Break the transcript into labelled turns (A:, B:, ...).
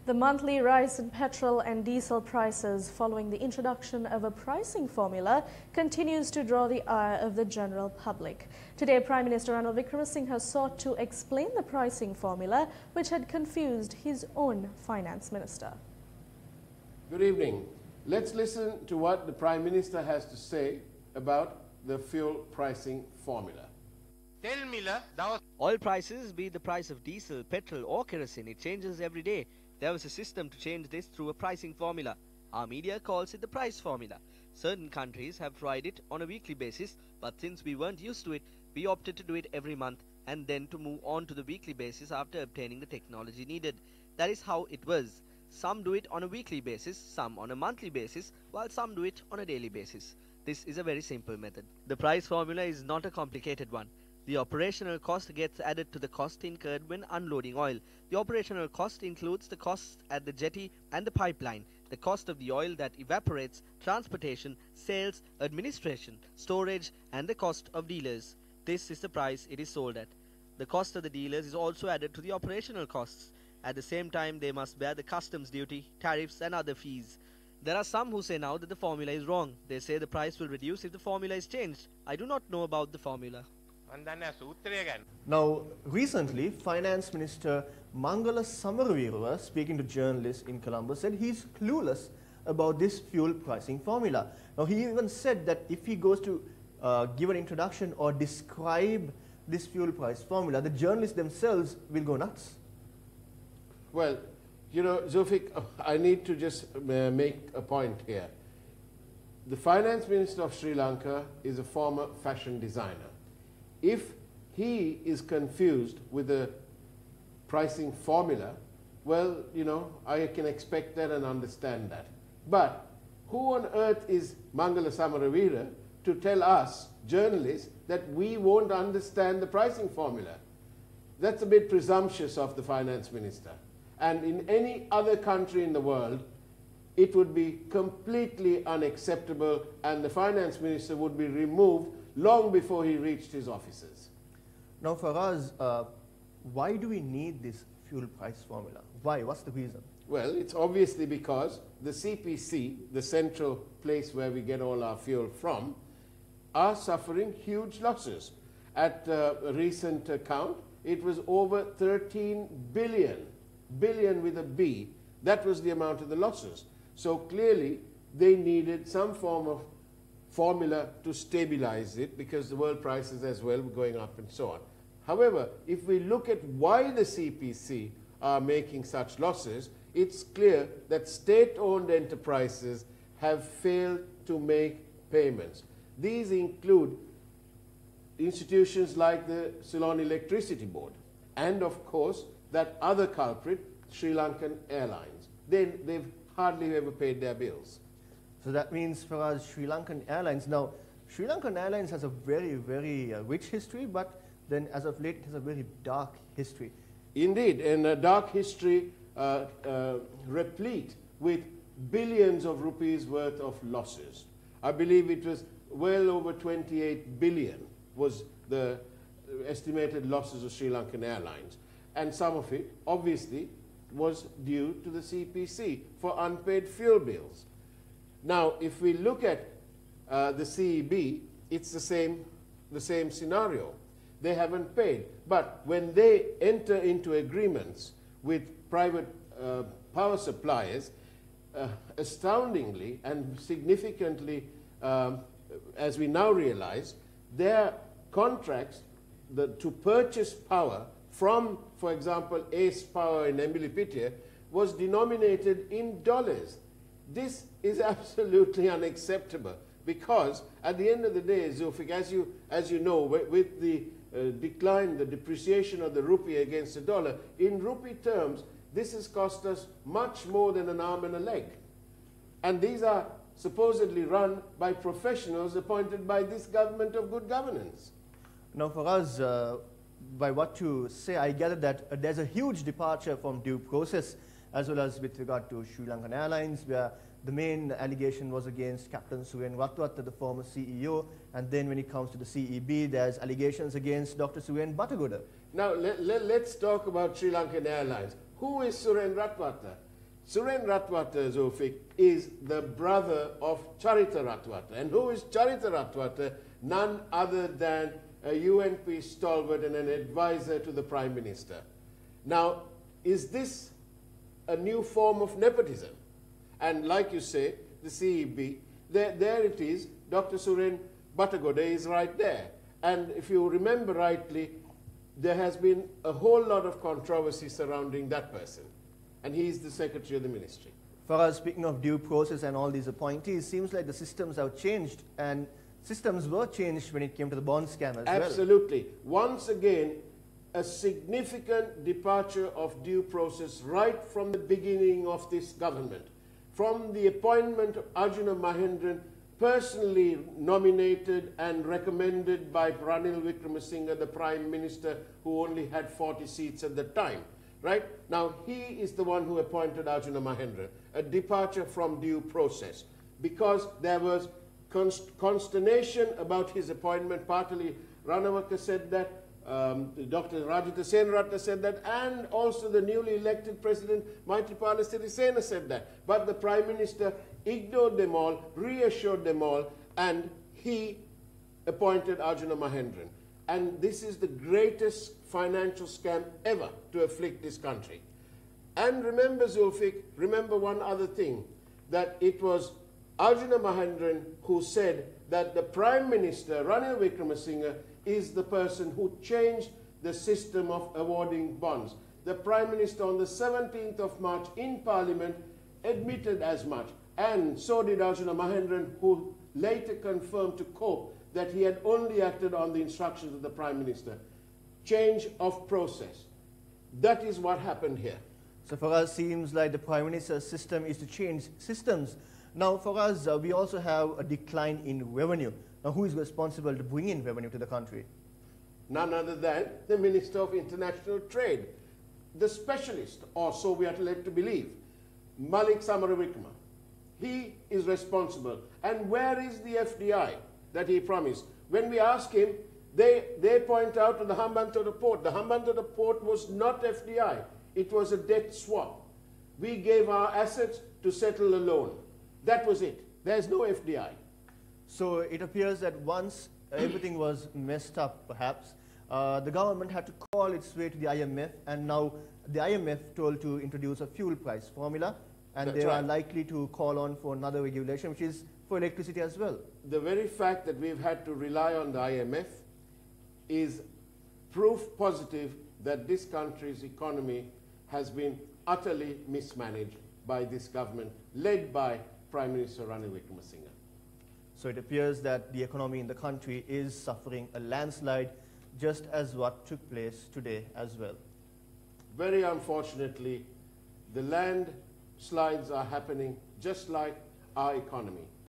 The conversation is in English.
A: The monthly rise in petrol and diesel prices following the introduction of a pricing formula continues to draw the ire of the general public. Today, Prime Minister Ranil Wickremesinghe sought to explain the pricing formula, which had confused his own finance minister.
B: Good evening. Let's listen to what the Prime Minister has to say about the fuel pricing formula.
C: Oil prices, be it the price of diesel, petrol or kerosene, it changes every day. There was a system to change this through a pricing formula. Our media calls it the price formula. Certain countries have tried it on a weekly basis, but since we weren't used to it, we opted to do it every month and then to move on to the weekly basis after obtaining the technology needed. That is how it was. Some do it on a weekly basis, some on a monthly basis, while some do it on a daily basis. This is a very simple method. The price formula is not a complicated one. The operational cost gets added to the cost incurred when unloading oil. The operational cost includes the costs at the jetty and the pipeline, the cost of the oil that evaporates, transportation, sales, administration, storage, and the cost of dealers. This is the price it is sold at. The cost of the dealers is also added to the operational costs. At the same time, they must bear the customs duty, tariffs, and other fees. There are some who say now that the formula is wrong. They say the price will reduce if the formula is changed. I do not know about the formula.
D: Now, recently, Finance Minister Mangala Samarawira, speaking to journalists in Colombo, said he's clueless about this fuel pricing formula. Now, he even said that if he goes to give an introduction or describe this fuel price formula, the journalists themselves will go nuts.
B: Well, you know, Zulfik, I need to just make a point here. The Finance Minister of Sri Lanka is a former fashion designer. If he is confused with the pricing formula, well, you know, I can expect that and understand that. But who on earth is Mangala Samarawira to tell us, journalists, that we won't understand the pricing formula? That's a bit presumptuous of the Finance Minister. And in any other country in the world, it would be completely unacceptable and the Finance Minister would be removed long before he reached his offices.
D: Now, for us, why do we need this fuel price formula? Why? What's the reason?
B: Well, it's obviously because the CPC, the central place where we get all our fuel from, are suffering huge losses. At a recent count, it was over 13 billion, billion with a B. That was the amount of the losses. So clearly, they needed some form of formula to stabilize it because the world prices as well were going up and so on. However, if we look at why the CPC are making such losses, it's clear that state-owned enterprises have failed to make payments. These include institutions like the Ceylon Electricity Board and, of course, that other culprit, Sri Lankan Airlines. They've hardly ever paid their bills.
D: So that means for us, Sri Lankan Airlines. Now, Sri Lankan Airlines has a very, very rich history, but then as of late, it has a very dark history.
B: Indeed, and a dark history replete with billions of rupees worth of losses. I believe it was well over 28 billion was the estimated losses of Sri Lankan Airlines. And some of it, obviously, was due to the CPC for unpaid fuel bills. Now, if we look at the CEB, it's the same scenario. They haven't paid. But when they enter into agreements with private power suppliers, astoundingly and significantly, as we now realize, their contracts to purchase power from, for example, Ace Power in Embili-Pitya was denominated in dollars. This is absolutely unacceptable because at the end of the day, Zulfik, as you know, with the decline, the depreciation of the rupee against the dollar, in rupee terms, this has cost us much more than an arm and a leg. And these are supposedly run by professionals appointed by this government of good governance.
D: Now, for us, by what you say, I gather that there's a huge departure from due process as well as with regard to Sri Lankan Airlines, where the main allegation was against Captain Suren Ratwatta, the former CEO, and then when it comes to the CEB, there's allegations against Dr. Suren Batagoda.
B: Now, let's talk about Sri Lankan Airlines. Who is Suren Ratwatta? Suren Ratwater, Zulfik, is the brother of Charita Ratwater. And who is Charita Ratwater? None other than a UNP stalwart and an advisor to the Prime Minister. Now, is this a new form of nepotism? And like you say, the CEB, there it is, Dr. Suren Batagode is right there. And if you remember rightly, there has been a whole lot of controversy surrounding that person. And he is the Secretary of the Ministry.
D: For us, speaking of due process and all these appointees, seems like the systems have changed, and systems were changed when it came to the bond scam as well.
B: Absolutely. Once again, a significant departure of due process right from the beginning of this government. From the appointment of Arjuna Mahendran, personally nominated and recommended by Ranil Wickremesinghe, the Prime Minister, who only had 40 seats at the time. Right? Now, he is the one who appointed Arjuna Mahendran, a departure from due process, because there was consternation about his appointment. Partly, Ranawaka said that, Dr. Rajita Senratna said that, and also the newly elected President Maithripala Sirisena said that. But the Prime Minister ignored them all, reassured them all, and he appointed Arjuna Mahendran. And this is the greatest financial scam ever to afflict this country. And remember, Zulfik, remember one other thing, that it was Arjuna Mahendran who said that the Prime Minister, Ranil Wickremesinghe, is the person who changed the system of awarding bonds. The Prime Minister on the 17th of March in Parliament admitted as much, and so did Arjuna Mahendran, who later confirmed to COPE that he had only acted on the instructions of the Prime Minister. Change of process. That is what happened here.
D: So for us, seems like the Prime Minister's system is to change systems. Now for us, we also have a decline in revenue. Now who is responsible to bring in revenue to the country?
B: None other than the Minister of International Trade, the specialist, or so we are led to believe, Malik Samaravikrama. He is responsible. And where is the FDI that he promised? When we ask him, they point out to the Hambantota port. The Hambantota port was not FDI. It was a debt swap. We gave our assets to settle a loan. That was it. There's no FDI.
D: So it appears that once everything was messed up, perhaps, the government had to call its way to the IMF, and now the IMF told to introduce a fuel price formula, and
B: That's
D: they
B: right.
D: are likely to call on for another regulation, which is for electricity as well.
B: The very fact that we've had to rely on the IMF is proof positive that this country's economy has been utterly mismanaged by this government, led by Prime Minister Ranil Wickremesinghe.
D: So it appears that the economy in the country is suffering a landslide, just as what took place today as well.
B: Very unfortunately, the landslides are happening just like our economy.